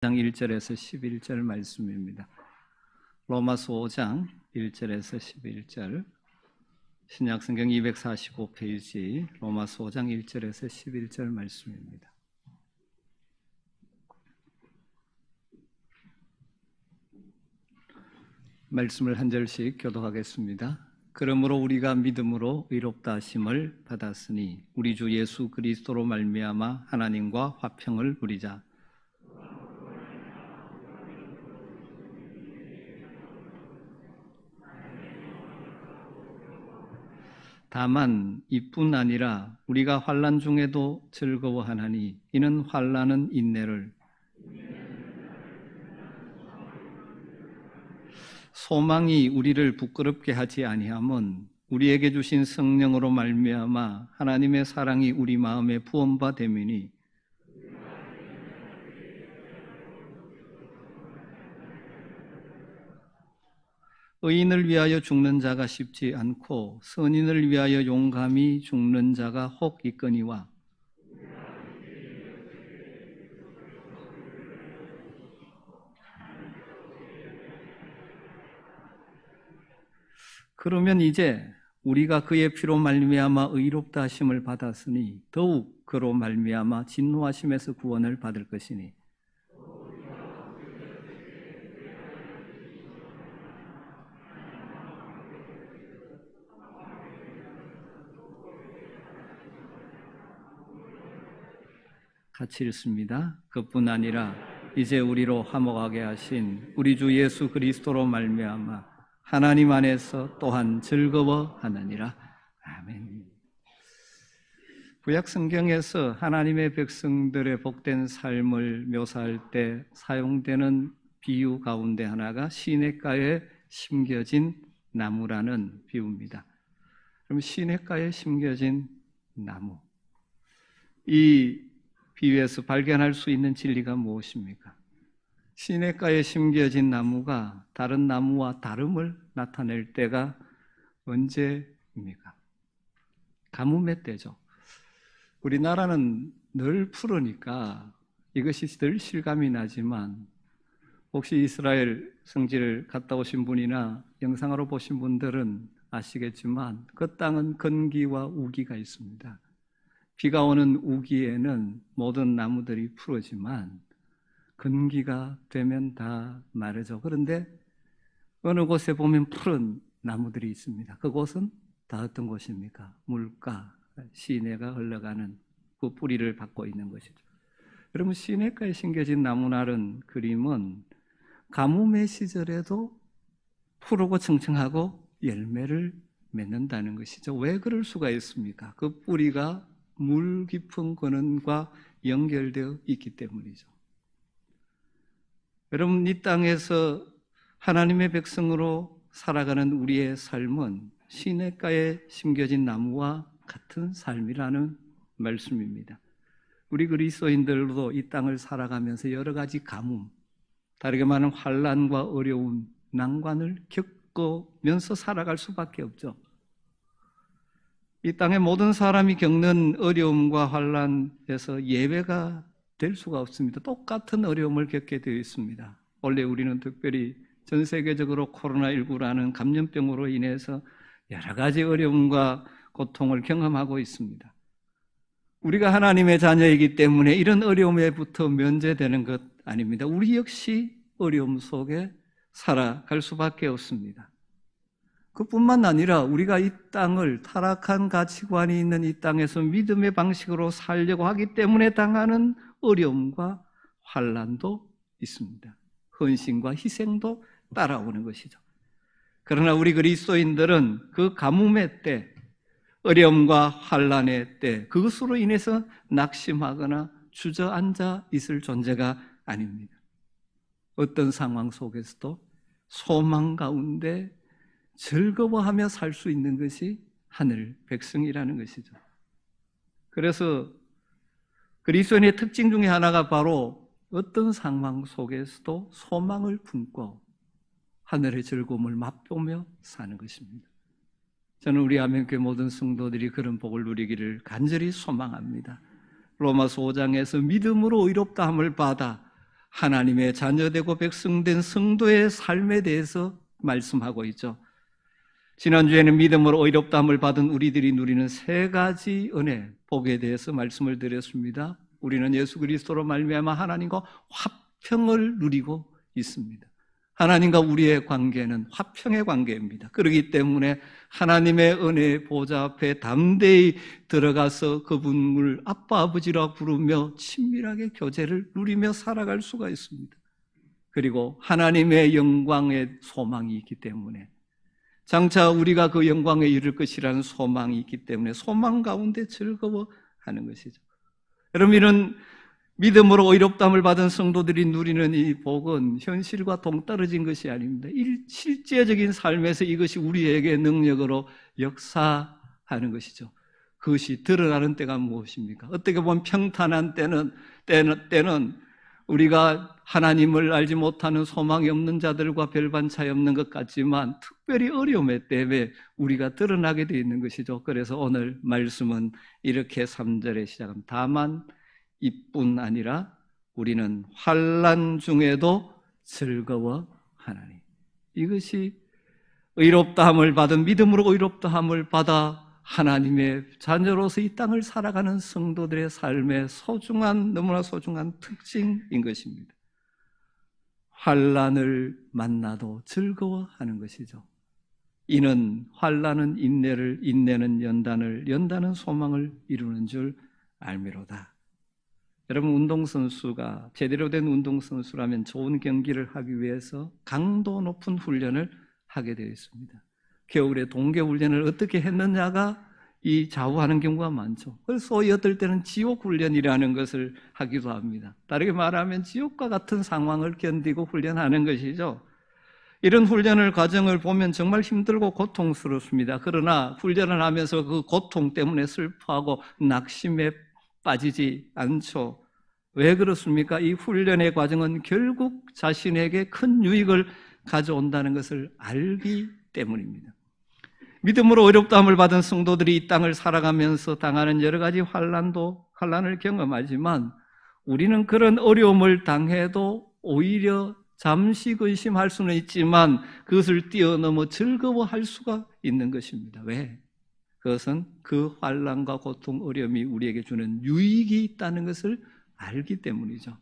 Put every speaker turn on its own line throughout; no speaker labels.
5장 1절에서 11절 말씀입니다. 로마서 5장 1절에서 11절, 신약성경 245페이지 로마서 5장 1절에서 11절 말씀입니다. 말씀을 한 절씩 교독하겠습니다. 그러므로 우리가 믿음으로 의롭다 하심을 받았으니 우리 주 예수 그리스도로 말미암아 하나님과 화평을 누리자. 다만 이뿐 아니라 우리가 환난 중에도 즐거워하나니 이는 환난은 인내를, 소망이 우리를 부끄럽게 하지 아니함은 우리에게 주신 성령으로 말미암아 하나님의 사랑이 우리 마음에 부음바 됨이니, 의인을 위하여 죽는 자가 쉽지 않고 선인을 위하여 용감히 죽는 자가 혹 있거니와, 그러면 이제 우리가 그의 피로 말미암아 의롭다 하심을 받았으니 더욱 그로 말미암아 진노하심에서 구원을 받을 것이니, 같이 읽습니다. 그뿐 아니라 이제 우리로 화목하게 하신 우리 주 예수 그리스도로 말미암아 하나님 안에서 또한 즐거워하느니라. 아멘. 구약 성경에서 하나님의 백성들의 복된 삶을 묘사할 때 사용되는 비유 가운데 하나가 시냇가에 심겨진 나무라는 비유입니다. 그럼 시냇가에 심겨진 나무, 이 비유에서 발견할 수 있는 진리가 무엇입니까? 시냇가에 심겨진 나무가 다른 나무와 다름을 나타낼 때가 언제입니까? 가뭄의 때죠. 우리나라는 늘 푸르니까 이것이 늘 실감이 나지만, 혹시 이스라엘 성지를 갔다 오신 분이나 영상으로 보신 분들은 아시겠지만 그 땅은 건기와 우기가 있습니다. 비가 오는 우기에는 모든 나무들이 푸르지만 건기가 되면 다 마르죠. 그런데 어느 곳에 보면 푸른 나무들이 있습니다. 그곳은 다 어떤 곳입니까? 물가, 시내가 흘러가는 그 뿌리를 받고 있는 것이죠. 여러분, 시내가에 심겨진 나무날은 그림은 가뭄의 시절에도 푸르고 청청하고 열매를 맺는다는 것이죠. 왜 그럴 수가 있습니까? 그 뿌리가 물 깊은 근원과 연결되어 있기 때문이죠. 여러분, 이 땅에서 하나님의 백성으로 살아가는 우리의 삶은 시냇가에 심겨진 나무와 같은 삶이라는 말씀입니다. 우리 그리스도인들도 이 땅을 살아가면서 여러 가지 가뭄, 다르게 말하면 환난과 어려운 난관을 겪으면서 살아갈 수밖에 없죠. 이 땅의 모든 사람이 겪는 어려움과 환난에서 예외가 될 수가 없습니다. 똑같은 어려움을 겪게 되어 있습니다. 원래 우리는 특별히 전 세계적으로 코로나19라는 감염병으로 인해서 여러 가지 어려움과 고통을 경험하고 있습니다. 우리가 하나님의 자녀이기 때문에 이런 어려움에부터 면제되는 것 아닙니다. 우리 역시 어려움 속에 살아갈 수밖에 없습니다. 그뿐만 아니라 우리가 이 땅을, 타락한 가치관이 있는 이 땅에서 믿음의 방식으로 살려고 하기 때문에 당하는 어려움과 환난도 있습니다. 헌신과 희생도 따라오는 것이죠. 그러나 우리 그리스도인들은 그 가뭄의 때, 어려움과 환난의 때, 그것으로 인해서 낙심하거나 주저앉아 있을 존재가 아닙니다. 어떤 상황 속에서도 소망 가운데 즐거워하며 살 수 있는 것이 하늘 백성이라는 것이죠. 그래서 그리스도인의 특징 중에 하나가 바로 어떤 상황 속에서도 소망을 품고 하늘의 즐거움을 맛보며 사는 것입니다. 저는 우리 아멘교회 모든 성도들이 그런 복을 누리기를 간절히 소망합니다. 로마서 5장에서 믿음으로 의롭다함을 받아 하나님의 자녀되고 백성된 성도의 삶에 대해서 말씀하고 있죠. 지난주에는 믿음으로 의롭다함을 받은 우리들이 누리는 세 가지 은혜, 복에 대해서 말씀을 드렸습니다. 우리는 예수 그리스도로 말미암아 하나님과 화평을 누리고 있습니다. 하나님과 우리의 관계는 화평의 관계입니다. 그렇기 때문에 하나님의 은혜의 보좌 앞에 담대히 들어가서 그분을 아빠 아버지라 부르며 친밀하게 교제를 누리며 살아갈 수가 있습니다. 그리고 하나님의 영광의 소망이 있기 때문에, 장차 우리가 그 영광에 이를 것이라는 소망이 있기 때문에 소망 가운데 즐거워하는 것이죠. 여러분, 이런 믿음으로 의롭다함을 받은 성도들이 누리는 이 복은 현실과 동떨어진 것이 아닙니다. 실제적인 삶에서 이것이 우리에게 능력으로 역사하는 것이죠. 그것이 드러나는 때가 무엇입니까? 어떻게 보면 평탄한 때는 우리가 하나님을 알지 못하는 소망이 없는 자들과 별반 차이 없는 것 같지만, 특별히 어려움의 때에 우리가 드러나게 되어 있는 것이죠. 그래서 오늘 말씀은 이렇게 3절에 시작합니다. 다만 이뿐 아니라 우리는 환난 중에도 즐거워하나니. 이것이 의롭다함을 받은, 믿음으로 의롭다함을 받아 하나님의 자녀로서 이 땅을 살아가는 성도들의 삶의 너무나 소중한 특징인 것입니다. 환난을 만나도 즐거워하는 것이죠. 이는 환난은 인내를, 인내는 연단을, 연단은 소망을 이루는 줄 알미로다. 여러분, 운동선수가 제대로 된 운동선수라면 좋은 경기를 하기 위해서 강도 높은 훈련을 하게 되어 있습니다. 겨울에 동계훈련을 어떻게 했느냐가 이 좌우하는 경우가 많죠. 그래서 소위 어떨 때는 지옥훈련이라는 것을 하기도 합니다. 다르게 말하면 지옥과 같은 상황을 견디고 훈련하는 것이죠. 이런 훈련을 과정을 보면 정말 힘들고 고통스럽습니다. 그러나 훈련을 하면서 그 고통 때문에 슬퍼하고 낙심에 빠지지 않죠. 왜 그렇습니까? 이 훈련의 과정은 결국 자신에게 큰 유익을 가져온다는 것을 알기 때문입니다. 믿음으로 의롭다함을 받은 성도들이 이 땅을 살아가면서 당하는 여러 가지 환난을 경험하지만, 우리는 그런 어려움을 당해도 오히려 잠시 근심할 수는 있지만 그것을 뛰어넘어 즐거워할 수가 있는 것입니다. 왜? 그것은 그 환난과 고통, 어려움이 우리에게 주는 유익이 있다는 것을 알기 때문이죠.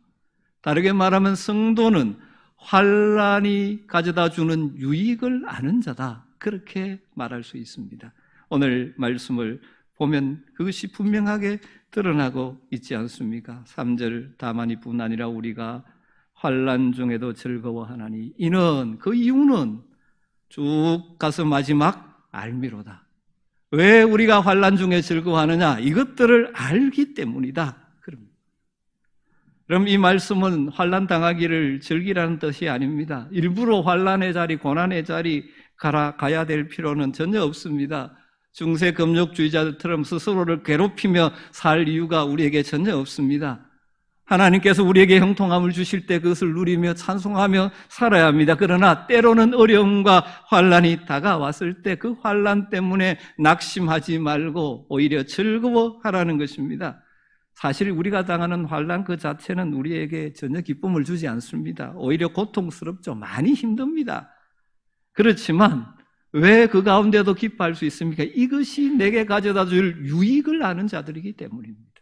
다르게 말하면 성도는 환난이 가져다 주는 유익을 아는 자다, 그렇게 말할 수 있습니다. 오늘 말씀을 보면 그것이 분명하게 드러나고 있지 않습니까? 3절, 다만 이뿐 아니라 우리가 환난 중에도 즐거워하나니, 이는, 그 이유는 쭉 가서 마지막 알미로다. 왜 우리가 환난 중에 즐거워하느냐? 이것들을 알기 때문이다. 그럼 이 말씀은 환난 당하기를 즐기라는 뜻이 아닙니다. 일부러 환난의 자리, 고난의 자리 가야 될 필요는 전혀 없습니다. 중세 금욕주의자들처럼 스스로를 괴롭히며 살 이유가 우리에게 전혀 없습니다. 하나님께서 우리에게 형통함을 주실 때 그것을 누리며 찬송하며 살아야 합니다. 그러나 때로는 어려움과 환난이 다가왔을 때 그 환난 때문에 낙심하지 말고 오히려 즐거워하라는 것입니다. 사실 우리가 당하는 환난 그 자체는 우리에게 전혀 기쁨을 주지 않습니다. 오히려 고통스럽죠. 많이 힘듭니다. 그렇지만 왜 그 가운데도 기뻐할 수 있습니까? 이것이 내게 가져다 줄 유익을 아는 자들이기 때문입니다.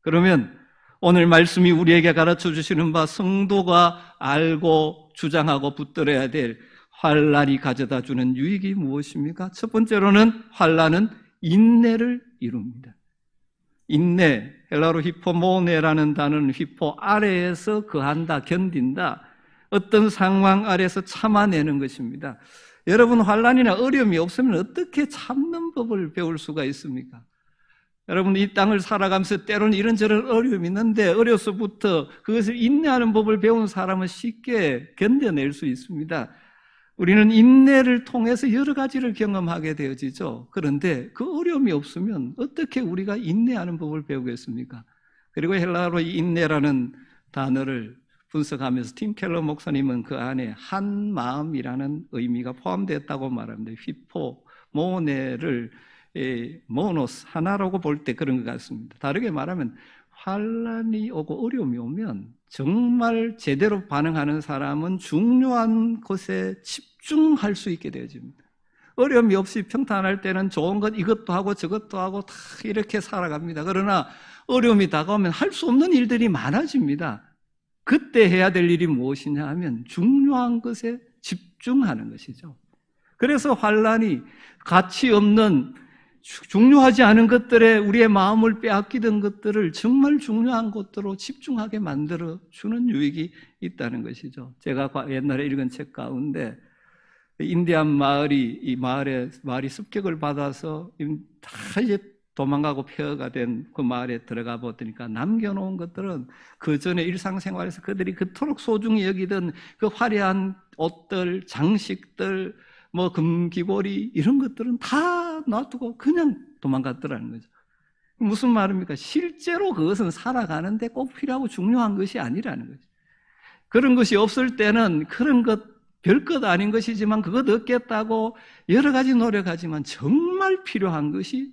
그러면 오늘 말씀이 우리에게 가르쳐 주시는 바, 성도가 알고 주장하고 붙들어야 될 환난이 가져다 주는 유익이 무엇입니까? 첫 번째로는 환난은 인내를 이룹니다. 인내, 헬라로 히포모네라는 단어는 히포, 아래에서 거한다, 견딘다, 어떤 상황 아래에서 참아내는 것입니다. 여러분, 환난이나 어려움이 없으면 어떻게 참는 법을 배울 수가 있습니까? 여러분, 이 땅을 살아가면서 때로는 이런저런 어려움이 있는데 어려서부터 그것을 인내하는 법을 배운 사람은 쉽게 견뎌낼 수 있습니다. 우리는 인내를 통해서 여러 가지를 경험하게 되어지죠. 그런데 그 어려움이 없으면 어떻게 우리가 인내하는 법을 배우겠습니까? 그리고 헬라어로 이 인내라는 단어를 분석하면서 팀 켈러 목사님은 그 안에 한 마음이라는 의미가 포함되었다고 말합니다. 휘포, 모네를 모노스, 하나라고 볼 때 그런 것 같습니다. 다르게 말하면 환난이 오고 어려움이 오면 정말 제대로 반응하는 사람은 중요한 것에 집중할 수 있게 되어집니다. 어려움이 없이 평탄할 때는 좋은 것 이것도 하고 저것도 하고 다 이렇게 살아갑니다. 그러나 어려움이 다가오면 할 수 없는 일들이 많아집니다. 그때 해야 될 일이 무엇이냐 하면 중요한 것에 집중하는 것이죠. 그래서 환난이 가치 없는 중요하지 않은 것들에 우리의 마음을 빼앗기던 것들을 정말 중요한 것들로 집중하게 만들어주는 유익이 있다는 것이죠. 제가 옛날에 읽은 책 가운데 인디안 마을이 마을이 습격을 받아서 다 이제 도망가고 폐허가 된 그 마을에 들어가 보니까 남겨놓은 것들은 그 전에 일상생활에서 그들이 그토록 소중히 여기던 그 화려한 옷들, 장식들, 뭐 금기고리 이런 것들은 다 놔두고 그냥 도망갔더라는 거죠. 무슨 말입니까? 실제로 그것은 살아가는데 꼭 필요하고 중요한 것이 아니라는 거죠. 그런 것이 없을 때는 그런 것 별것 아닌 것이지만 그것 얻겠다고 여러 가지 노력하지만 정말 필요한 것이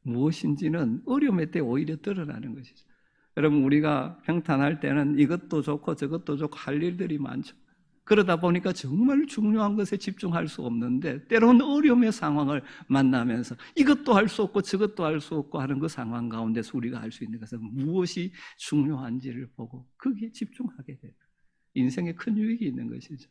무엇인지는 어려움의 때 오히려 드러나는 것이죠. 여러분, 우리가 평탄할 때는 이것도 좋고 저것도 좋고 할 일들이 많죠. 그러다 보니까 정말 중요한 것에 집중할 수 없는데 때로는 어려움의 상황을 만나면서 이것도 할 수 없고 저것도 할 수 없고 하는 그 상황 가운데서 우리가 할 수 있는 것은 무엇이 중요한지를 보고 거기에 집중하게 돼요. 인생에 큰 유익이 있는 것이죠.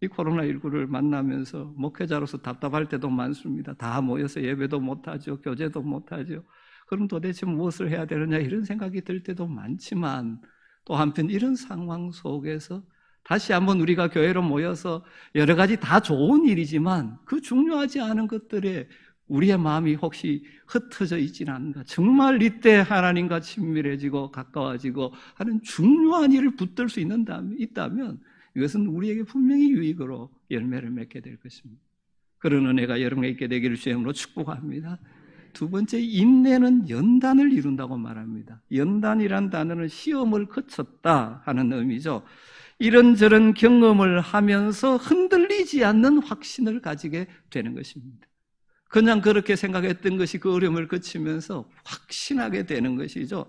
이 코로나19를 만나면서 목회자로서 답답할 때도 많습니다. 다 모여서 예배도 못하죠. 교제도 못하죠. 그럼 도대체 무엇을 해야 되느냐 이런 생각이 들 때도 많지만 또 한편 이런 상황 속에서 다시 한번 우리가 교회로 모여서 여러 가지 다 좋은 일이지만 그 중요하지 않은 것들에 우리의 마음이 혹시 흩어져 있지는 않은가. 정말 이때 하나님과 친밀해지고 가까워지고 하는 중요한 일을 붙들 수 있다면 이것은 우리에게 분명히 유익으로 열매를 맺게 될 것입니다. 그런 은혜가 여러분에게 있게 되기를 주님으로 축복합니다. 두 번째, 인내는 연단을 이룬다고 말합니다. 연단이란 단어는 시험을 거쳤다 하는 의미죠. 이런저런 경험을 하면서 흔들리지 않는 확신을 가지게 되는 것입니다. 그냥 그렇게 생각했던 것이 그 어려움을 거치면서 확신하게 되는 것이죠.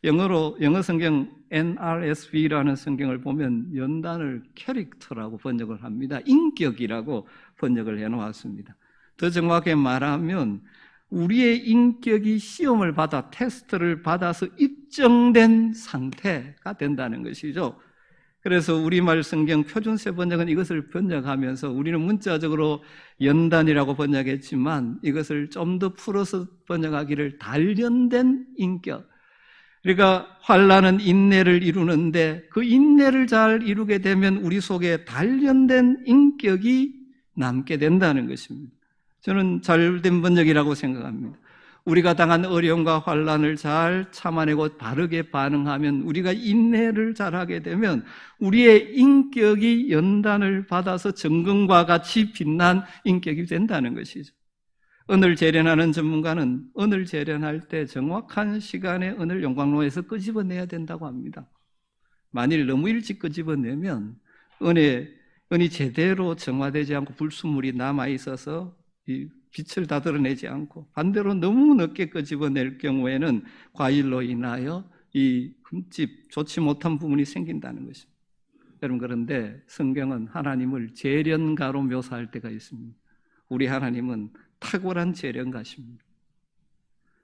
영어 성경 NRSV라는 성경을 보면 연단을 캐릭터라고 번역을 합니다. 인격이라고 번역을 해놓았습니다. 더 정확하게 말하면 우리의 인격이 시험을 받아 테스트를 받아서 입증된 상태가 된다는 것이죠. 그래서 우리말 성경 표준세 번역은 이것을 번역하면서 우리는 문자적으로 연단이라고 번역했지만 이것을 좀 더 풀어서 번역하기를 단련된 인격. 그러니까 환난은 인내를 이루는데 그 인내를 잘 이루게 되면 우리 속에 단련된 인격이 남게 된다는 것입니다. 저는 잘된 번역이라고 생각합니다. 우리가 당한 어려움과 환난을 잘 참아내고 바르게 반응하면 우리가 인내를 잘하게 되면 우리의 인격이 연단을 받아서 정금과 같이 빛난 인격이 된다는 것이죠. 은을 재련하는 전문가는 은을 재련할 때 정확한 시간에 은을 용광로에서 끄집어내야 된다고 합니다. 만일 너무 일찍 끄집어내면 은이 제대로 정화되지 않고 불순물이 남아있어서 이 빛을 다 드러내지 않고 반대로 너무 늦게 끄집어낼 경우에는 과일로 인하여 이 흠집, 좋지 못한 부분이 생긴다는 것입니다. 여러분, 그런데 성경은 하나님을 재련가로 묘사할 때가 있습니다. 우리 하나님은 탁월한 재련가십니다.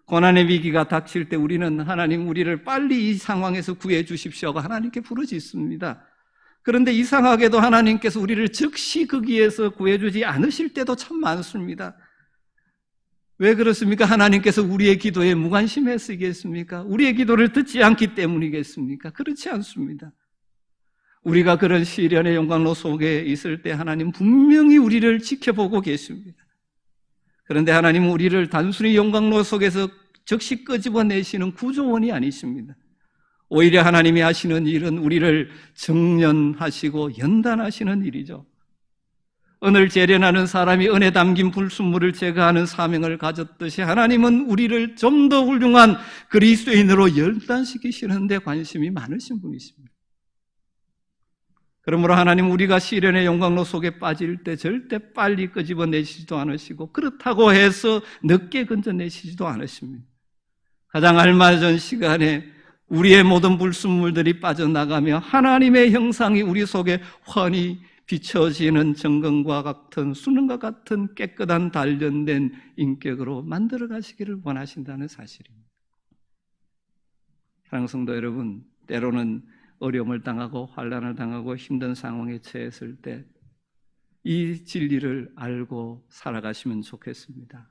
고난의 위기가 닥칠 때 우리는 하나님 우리를 빨리 이 상황에서 구해 주십시오 하고 하나님께 부르짖습니다. 그런데 이상하게도 하나님께서 우리를 즉시 거기에서 구해주지 않으실 때도 참 많습니다. 왜 그렇습니까? 하나님께서 우리의 기도에 무관심했으겠습니까? 우리의 기도를 듣지 않기 때문이겠습니까? 그렇지 않습니다. 우리가 그런 시련의 용광로 속에 있을 때 하나님 분명히 우리를 지켜보고 계십니다. 그런데 하나님은 우리를 단순히 용광로 속에서 즉시 끄집어내시는 구조원이 아니십니다. 오히려 하나님이 하시는 일은 우리를 정련하시고 연단하시는 일이죠. 은을 재련하는 사람이 은에 담긴 불순물을 제거하는 사명을 가졌듯이 하나님은 우리를 좀 더 훌륭한 그리스도인으로 연단시키시는 데 관심이 많으신 분이십니다. 그러므로 하나님 우리가 시련의 용광로 속에 빠질 때 절대 빨리 끄집어내시지도 않으시고 그렇다고 해서 늦게 건져내시지도 않으십니다. 가장 알맞은 시간에 우리의 모든 불순물들이 빠져나가며 하나님의 형상이 우리 속에 환히 비춰지는 정금과 같은 수능과 같은 깨끗한 단련된 인격으로 만들어 가시기를 원하신다는 사실입니다. 사랑하는 성도 여러분, 때로는 어려움을 당하고 환난을 당하고 힘든 상황에 처했을 때 이 진리를 알고 살아가시면 좋겠습니다.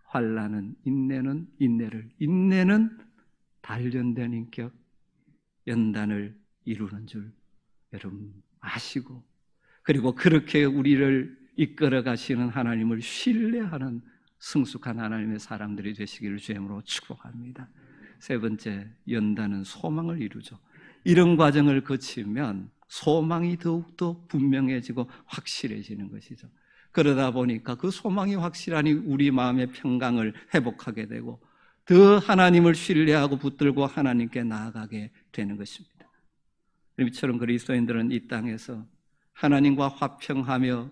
환난은 인내는 인내를, 인내는 단련된 인격, 연단을 이루는 줄 여러분 아시고, 그리고 그렇게 우리를 이끌어 가시는 하나님을 신뢰하는 성숙한 하나님의 사람들이 되시기를 주님으로 축복합니다. 세 번째, 연단은 소망을 이루죠. 이런 과정을 거치면 소망이 더욱더 분명해지고 확실해지는 것이죠. 그러다 보니까 그 소망이 확실하니 우리 마음의 평강을 회복하게 되고 더 하나님을 신뢰하고 붙들고 하나님께 나아가게 되는 것입니다. 이처럼 그리스도인들은 이 땅에서 하나님과 화평하며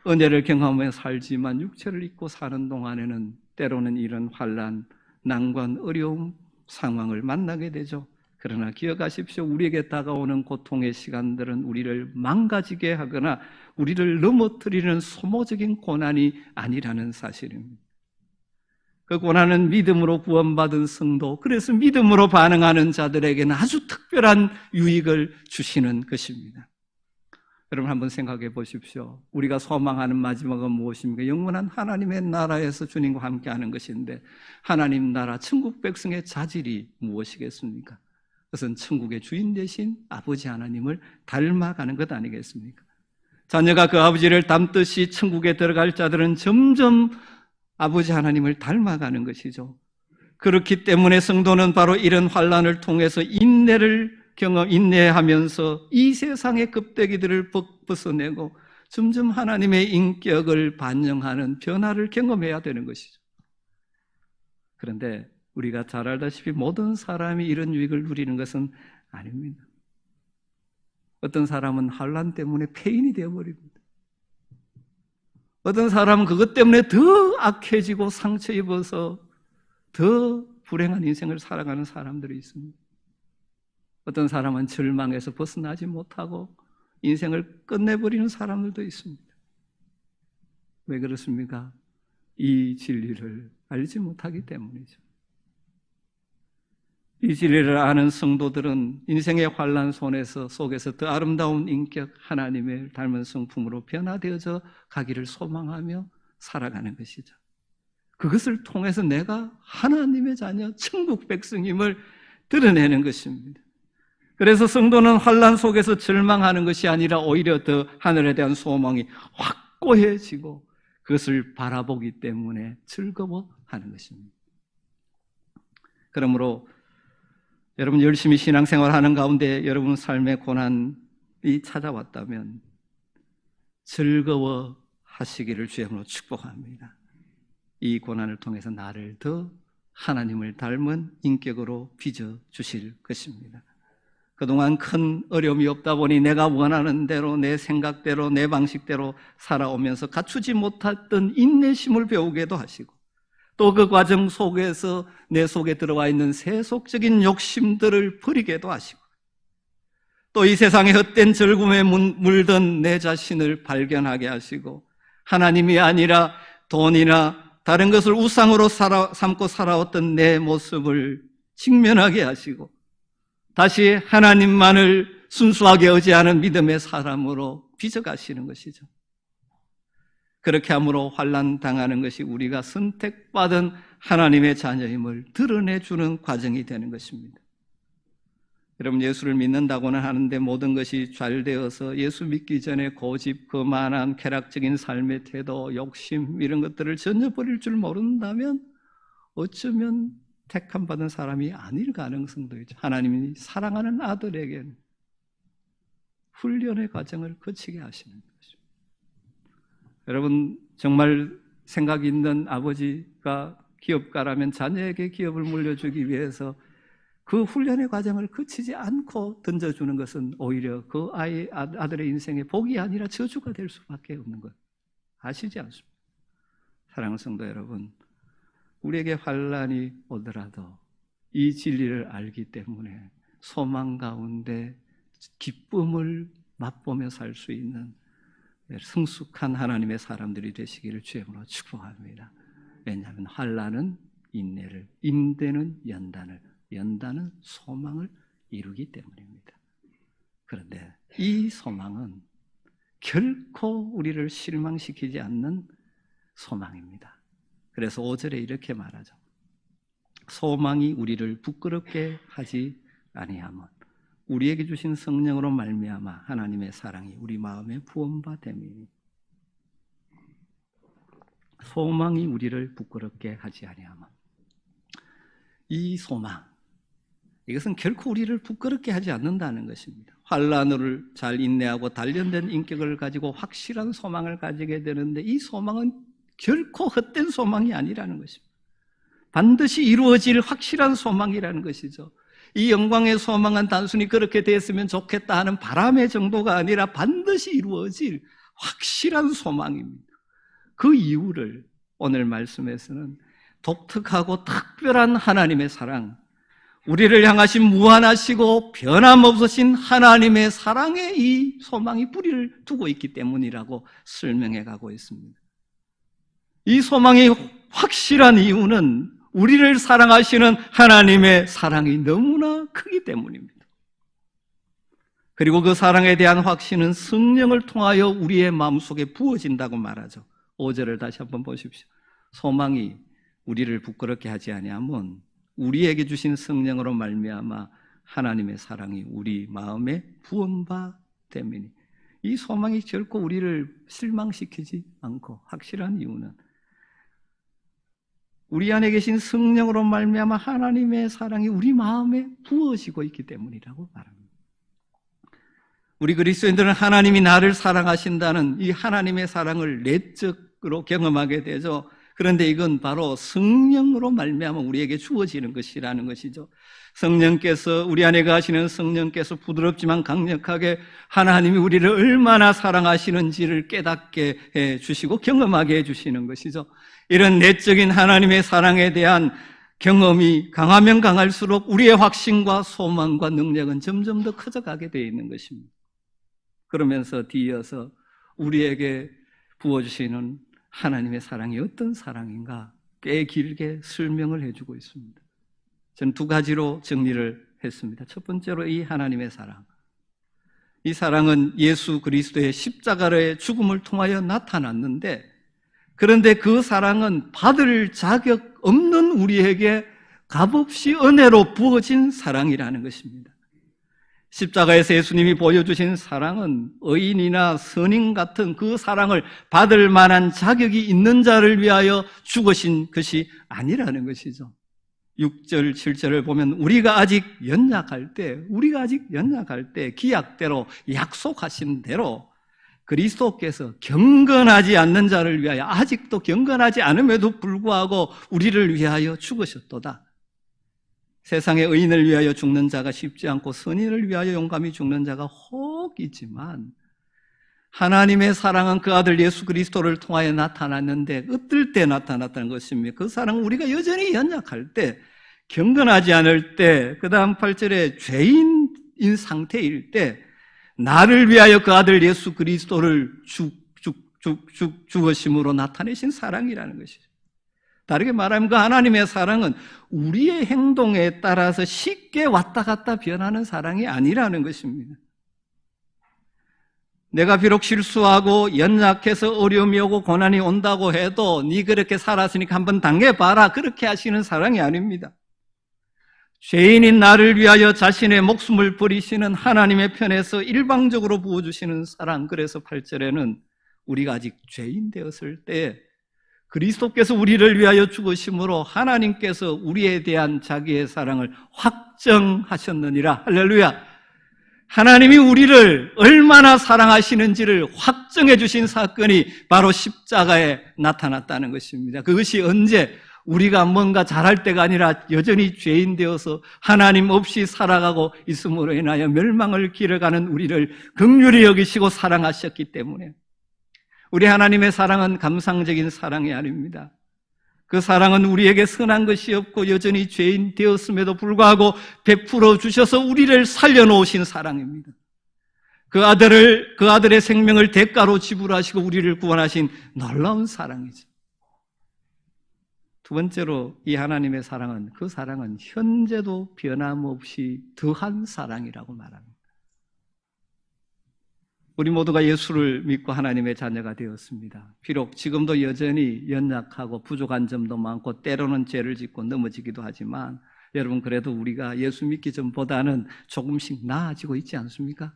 은혜를 경험하며 살지만 육체를 입고 사는 동안에는 때로는 이런 환난, 난관, 어려움 상황을 만나게 되죠. 그러나 기억하십시오. 우리에게 다가오는 고통의 시간들은 우리를 망가지게 하거나 우리를 넘어뜨리는 소모적인 고난이 아니라는 사실입니다. 그 고난은 믿음으로 구원받은 성도, 그래서 믿음으로 반응하는 자들에게는 아주 특별한 유익을 주시는 것입니다. 여러분 한번 생각해 보십시오. 우리가 소망하는 마지막은 무엇입니까? 영원한 하나님의 나라에서 주님과 함께하는 것인데, 하나님 나라 천국 백성의 자질이 무엇이겠습니까? 그것은 천국의 주인 되신 아버지 하나님을 닮아가는 것 아니겠습니까? 자녀가 그 아버지를 닮듯이 천국에 들어갈 자들은 점점 아버지 하나님을 닮아가는 것이죠. 그렇기 때문에 성도는 바로 이런 환난을 통해서 인내하면서 이 세상의 겁대기들을 벗어내고 점점 하나님의 인격을 반영하는 변화를 경험해야 되는 것이죠. 그런데 우리가 잘 알다시피 모든 사람이 이런 유익을 누리는 것은 아닙니다. 어떤 사람은 환난 때문에 폐인이 되어버립니다. 어떤 사람은 그것 때문에 더 악해지고 상처 입어서 더 불행한 인생을 살아가는 사람들이 있습니다. 어떤 사람은 절망에서 벗어나지 못하고 인생을 끝내버리는 사람들도 있습니다. 왜 그렇습니까? 이 진리를 알지 못하기 때문이죠. 이 진리를 아는 성도들은 인생의 환난 속에서 더 아름다운 인격, 하나님을 닮은 성품으로 변화되어져 가기를 소망하며 살아가는 것이죠. 그것을 통해서 내가 하나님의 자녀, 천국 백성임을 드러내는 것입니다. 그래서 성도는 환난 속에서 절망하는 것이 아니라 오히려 더 하늘에 대한 소망이 확고해지고 그것을 바라보기 때문에 즐거워하는 것입니다. 그러므로 여러분 열심히 신앙생활하는 가운데 여러분 삶의 고난이 찾아왔다면 즐거워하시기를 주님으로 축복합니다. 이 고난을 통해서 나를 더 하나님을 닮은 인격으로 빚어주실 것입니다. 그동안 큰 어려움이 없다 보니 내가 원하는 대로 내 생각대로 내 방식대로 살아오면서 갖추지 못했던 인내심을 배우게도 하시고 또 그 과정 속에서 내 속에 들어와 있는 세속적인 욕심들을 버리게도 하시고 또 이 세상의 헛된 즐거움에 물든 내 자신을 발견하게 하시고 하나님이 아니라 돈이나 다른 것을 우상으로 삼고 살아왔던 내 모습을 직면하게 하시고 다시 하나님만을 순수하게 의지하는 믿음의 사람으로 빚어가시는 것이죠. 그렇게 함으로 환난 당하는 것이 우리가 선택받은 하나님의 자녀임을 드러내주는 과정이 되는 것입니다. 여러분 예수를 믿는다고는 하는데 모든 것이 잘 되어서 예수 믿기 전에 고집, 거만한 쾌락적인 삶의 태도, 욕심 이런 것들을 전혀 버릴 줄 모른다면 어쩌면 택함 받은 사람이 아닐 가능성도 있죠. 하나님이 사랑하는 아들에게는 훈련의 과정을 거치게 하시는 것입니다. 여러분 정말 생각 있는 아버지가 기업가라면 자녀에게 기업을 물려주기 위해서 그 훈련의 과정을 거치지 않고 던져주는 것은 오히려 그 아들의 인생의 복이 아니라 저주가 될 수밖에 없는 것 아시지 않습니까? 사랑하는 성도 여러분, 우리에게 환난이 오더라도 이 진리를 알기 때문에 소망 가운데 기쁨을 맛보며 살 수 있는 성숙한 하나님의 사람들이 되시기를 주님으로 축복합니다. 왜냐하면 환난은 인내를, 인내는 연단을, 연단은 소망을 이루기 때문입니다. 그런데 이 소망은 결코 우리를 실망시키지 않는 소망입니다. 그래서 5절에 이렇게 말하죠. 소망이 우리를 부끄럽게 하지 아니하면 우리에게 주신 성령으로 말미암아 하나님의 사랑이 우리 마음에 부음바 됨이니. 소망이 우리를 부끄럽게 하지 아니하면, 이 소망, 이것은 결코 우리를 부끄럽게 하지 않는다는 것입니다. 환난을 잘 인내하고 단련된 인격을 가지고 확실한 소망을 가지게 되는데, 이 소망은 결코 헛된 소망이 아니라는 것입니다. 반드시 이루어질 확실한 소망이라는 것이죠. 이 영광의 소망은 단순히 그렇게 됐으면 좋겠다 하는 바람의 정도가 아니라 반드시 이루어질 확실한 소망입니다. 그 이유를 오늘 말씀에서는 독특하고 특별한 하나님의 사랑, 우리를 향하신 무한하시고 변함없으신 하나님의 사랑에 이 소망이 뿌리를 두고 있기 때문이라고 설명해 가고 있습니다. 이 소망이 확실한 이유는 우리를 사랑하시는 하나님의 사랑이 너무나 크기 때문입니다. 그리고 그 사랑에 대한 확신은 성령을 통하여 우리의 마음속에 부어진다고 말하죠. 5절을 다시 한번 보십시오. 소망이 우리를 부끄럽게 하지 아니하면 우리에게 주신 성령으로 말미암아 하나님의 사랑이 우리 마음에 부은 바 됨이니. 이 소망이 결코 우리를 실망시키지 않고 확실한 이유는 우리 안에 계신 성령으로 말미암아 하나님의 사랑이 우리 마음에 부어지고 있기 때문이라고 말합니다. 우리 그리스도인들은 하나님이 나를 사랑하신다는 이 하나님의 사랑을 내적으로 경험하게 되죠. 그런데 이건 바로 성령으로 말미암아 우리에게 주어지는 것이라는 것이죠. 성령께서, 우리 안에 가시는 성령께서 부드럽지만 강력하게 하나님이 우리를 얼마나 사랑하시는지를 깨닫게 해 주시고 경험하게 해 주시는 것이죠. 이런 내적인 하나님의 사랑에 대한 경험이 강하면 강할수록 우리의 확신과 소망과 능력은 점점 더 커져가게 되어 있는 것입니다. 그러면서 뒤이어서 우리에게 부어주시는 하나님의 사랑이 어떤 사랑인가 꽤 길게 설명을 해주고 있습니다. 저는 두 가지로 정리를 했습니다. 첫 번째로 이 하나님의 사랑, 이 사랑은 예수 그리스도의 십자가의 죽음을 통하여 나타났는데, 그런데 그 사랑은 받을 자격 없는 우리에게 값없이 은혜로 부어진 사랑이라는 것입니다. 십자가에서 예수님이 보여주신 사랑은 의인이나 선인 같은 그 사랑을 받을 만한 자격이 있는 자를 위하여 죽으신 것이 아니라는 것이죠. 6절, 7절을 보면 우리가 아직 연약할 때 기약대로 약속하신 대로 그리스도께서 경건하지 않는 자를 위하여, 아직도 경건하지 않음에도 불구하고 우리를 위하여 죽으셨도다. 세상의 의인을 위하여 죽는 자가 쉽지 않고 선인을 위하여 용감히 죽는 자가 혹 있지만, 하나님의 사랑은 그 아들 예수 그리스도를 통하여 나타났는데 어떨 때 나타났다는 것입니다. 그 사랑은 우리가 여전히 연약할 때, 경건하지 않을 때, 그 다음 8절에 죄인인 상태일 때 나를 위하여 그 아들 예수 그리스도를 죽으심으로 나타내신 사랑이라는 것이죠. 다르게 말하면 그 하나님의 사랑은 우리의 행동에 따라서 쉽게 왔다 갔다 변하는 사랑이 아니라는 것입니다. 내가 비록 실수하고 연약해서 어려움이 오고 고난이 온다고 해도 네 그렇게 살았으니까 한번 당해봐라, 그렇게 하시는 사랑이 아닙니다. 죄인인 나를 위하여 자신의 목숨을 버리시는 하나님의 편에서 일방적으로 부어주시는 사랑. 그래서 8절에는 우리가 아직 죄인 되었을 때 그리스도께서 우리를 위하여 죽으심으로 하나님께서 우리에 대한 자기의 사랑을 확정하셨느니라. 할렐루야. 하나님이 우리를 얼마나 사랑하시는지를 확정해 주신 사건이 바로 십자가에 나타났다는 것입니다. 그것이 언제? 우리가 뭔가 잘할 때가 아니라 여전히 죄인 되어서 하나님 없이 살아가고 있음으로 인하여 멸망을 길어가는 우리를 긍휼히 여기시고 사랑하셨기 때문에. 우리 하나님의 사랑은 감상적인 사랑이 아닙니다. 그 사랑은 우리에게 선한 것이 없고 여전히 죄인 되었음에도 불구하고 베풀어 주셔서 우리를 살려놓으신 사랑입니다. 그 아들의 생명을 대가로 지불하시고 우리를 구원하신 놀라운 사랑이죠. 두 번째로 이 하나님의 사랑은, 그 사랑은 현재도 변함없이 더한 사랑이라고 말합니다. 우리 모두가 예수를 믿고 하나님의 자녀가 되었습니다. 비록 지금도 여전히 연약하고 부족한 점도 많고 때로는 죄를 짓고 넘어지기도 하지만 여러분, 그래도 우리가 예수 믿기 전보다는 조금씩 나아지고 있지 않습니까?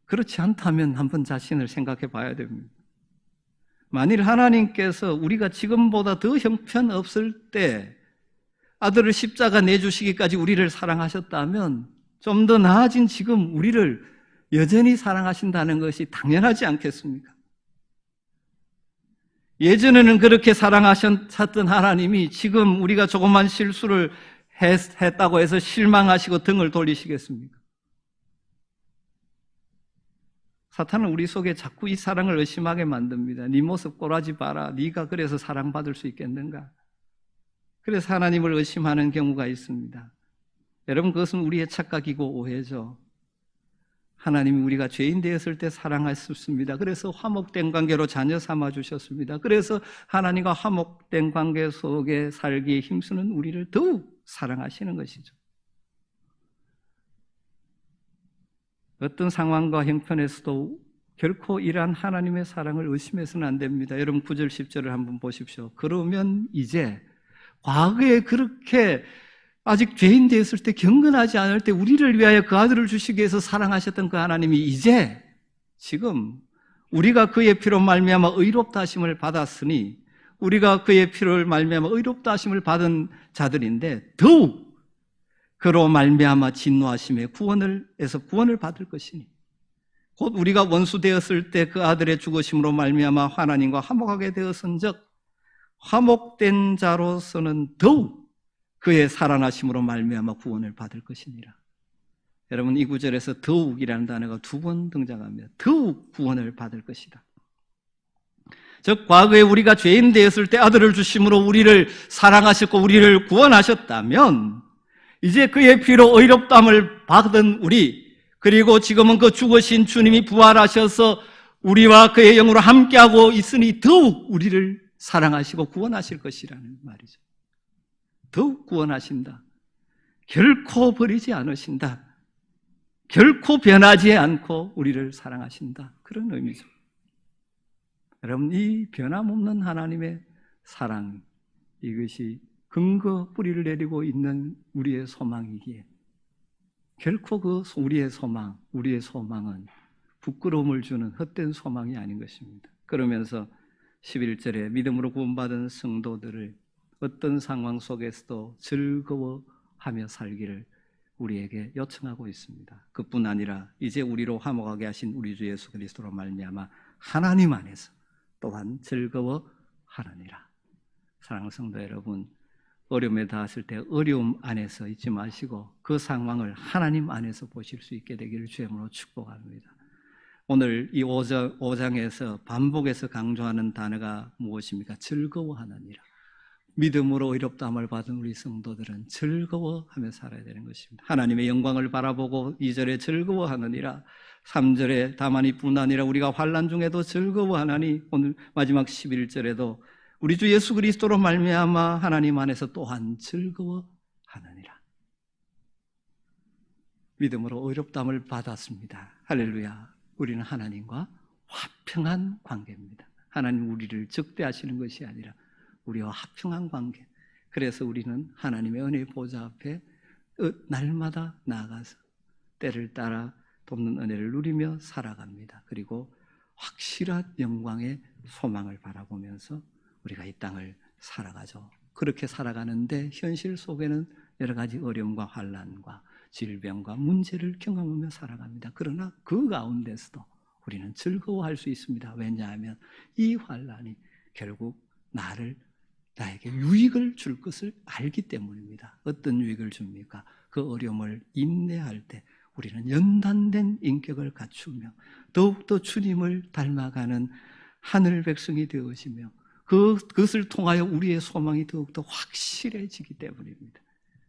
그렇지 않다면 한번 자신을 생각해 봐야 됩니다. 만일 하나님께서 우리가 지금보다 더 형편없을 때 아들을 십자가 내주시기까지 우리를 사랑하셨다면 좀 더 나아진 지금 우리를 여전히 사랑하신다는 것이 당연하지 않겠습니까? 예전에는 그렇게 사랑하셨던 하나님이 지금 우리가 조그만 실수를 했다고 해서 실망하시고 등을 돌리시겠습니까? 사탄은 우리 속에 자꾸 이 사랑을 의심하게 만듭니다. 네 모습 꼬라지 봐라. 네가 그래서 사랑받을 수 있겠는가? 그래서 하나님을 의심하는 경우가 있습니다. 여러분, 그것은 우리의 착각이고 오해죠. 하나님이 우리가 죄인 되었을 때 사랑하셨습니다. 그래서 화목된 관계로 자녀 삼아 주셨습니다. 그래서 하나님과 화목된 관계 속에 살기에 힘쓰는 우리를 더욱 사랑하시는 것이죠. 어떤 상황과 형편에서도 결코 이러한 하나님의 사랑을 의심해서는 안 됩니다. 여러분 9절 10절을 한번 보십시오. 그러면 이제 과거에 그렇게 아직 죄인 되었을 때 경건하지 않을 때 우리를 위하여 그 아들을 주시기 위해서 사랑하셨던 그 하나님이 이제 지금 우리가 그의 피로 말미암아 의롭다 하심을 받았으니 우리가 그의 피로 말미암아 의롭다 하심을 받은 자들인데 더욱 그로 말미암아 진노하심의 구원을 받을 것이니 곧 우리가 원수 되었을 때 그 아들의 죽으심으로 말미암아 하나님과 화목하게 되었은즉 화목된 자로서는 더욱 그의 살아나심으로 말미암아 구원을 받을 것이니라. 여러분, 이 구절에서 더욱이라는 단어가 두 번 등장합니다. 더욱 구원을 받을 것이다. 즉 과거에 우리가 죄인 되었을 때 아들을 주심으로 우리를 사랑하셨고 우리를 구원하셨다면 이제 그의 피로 의롭다함을 받은 우리, 그리고 지금은 그 죽으신 주님이 부활하셔서 우리와 그의 영으로 함께하고 있으니 더욱 우리를 사랑하시고 구원하실 것이라는 말이죠. 더욱 구원하신다. 결코 버리지 않으신다. 결코 변하지 않고 우리를 사랑하신다. 그런 의미죠. 여러분, 이 변함없는 하나님의 사랑, 이것이 근거 뿌리를 내리고 있는 우리의 소망이기에 결코 우리의 소망은 부끄러움을 주는 헛된 소망이 아닌 것입니다. 그러면서 11절에 믿음으로 구원받은 성도들을 어떤 상황 속에서도 즐거워하며 살기를 우리에게 요청하고 있습니다. 그뿐 아니라 이제 우리로 화목하게 하신 우리 주 예수 그리스도로 말미암아 하나님 안에서 또한 즐거워하느니라. 사랑하는 성도 여러분, 어려움에 닿았을 때 어려움 안에서 있지 마시고 그 상황을 하나님 안에서 보실 수 있게 되기를 주님으로 축복합니다. 오늘 이 5장에서 반복해서 강조하는 단어가 무엇입니까? 즐거워하느니라. 믿음으로 의롭다함을 받은 우리 성도들은 즐거워하며 살아야 되는 것입니다. 하나님의 영광을 바라보고 2절에 즐거워하느니라, 3절에 다만 이뿐 아니라 우리가 환난 중에도 즐거워하나니, 오늘 마지막 11절에도 우리 주 예수 그리스도로 말미암아 하나님 안에서 또한 즐거워하느니라. 믿음으로 의롭다함을 받았습니다. 할렐루야. 우리는 하나님과 화평한 관계입니다. 하나님 우리를 적대하시는 것이 아니라 우리와 화평한 관계. 그래서 우리는 하나님의 은혜의 보좌 앞에 날마다 나아가서 때를 따라 돕는 은혜를 누리며 살아갑니다. 그리고 확실한 영광의 소망을 바라보면서 우리가 이 땅을 살아가죠. 그렇게 살아가는데 현실 속에는 여러 가지 어려움과 환난과 질병과 문제를 경험하며 살아갑니다. 그러나 그 가운데서도 우리는 즐거워할 수 있습니다. 왜냐하면 이 환난이 결국 나에게 유익을 줄 것을 알기 때문입니다. 어떤 유익을 줍니까? 그 어려움을 인내할 때 우리는 연단된 인격을 갖추며 더욱더 주님을 닮아가는 하늘 백성이 되어지며 그것을 통하여 우리의 소망이 더욱더 확실해지기 때문입니다.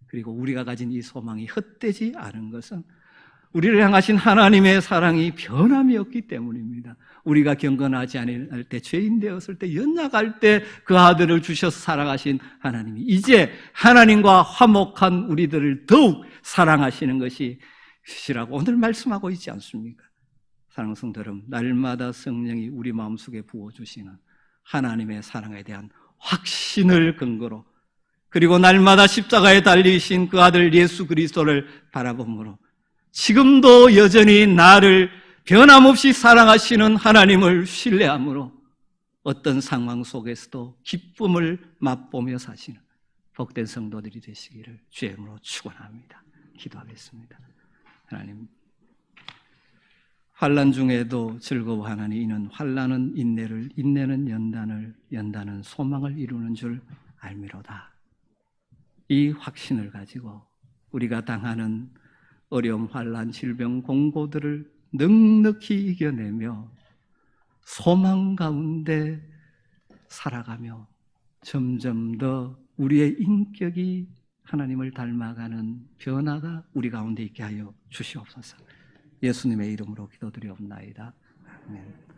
그리고 우리가 가진 이 소망이 헛되지 않은 것은 우리를 향하신 하나님의 사랑이 변함이 없기 때문입니다. 우리가 경건하지 않을 때, 죄인 되었을 때, 연약할 때 그 아들을 주셔서 사랑하신 하나님이 이제 하나님과 화목한 우리들을 더욱 사랑하시는 것이라고 오늘 말씀하고 있지 않습니까? 사랑하는 성도들, 날마다 성령이 우리 마음속에 부어주시는 하나님의 사랑에 대한 확신을 근거로, 그리고 날마다 십자가에 달리신 그 아들 예수 그리스도를 바라봄으로 지금도 여전히 나를 변함없이 사랑하시는 하나님을 신뢰함으로 어떤 상황 속에서도 기쁨을 맛보며 사시는 복된 성도들이 되시기를 주의 이름으로 축원합니다. 기도하겠습니다. 하나님, 환난 중에도 즐거워하나니 이는 환난은 인내를, 인내는 연단을, 연단은 소망을 이루는 줄 알미로다. 이 확신을 가지고 우리가 당하는 어려움, 환난, 질병, 공고들을 넉넉히 이겨내며 소망 가운데 살아가며 점점 더 우리의 인격이 하나님을 닮아가는 변화가 우리 가운데 있게 하여 주시옵소서. 예수님의 이름으로 기도드리옵나이다. 아멘.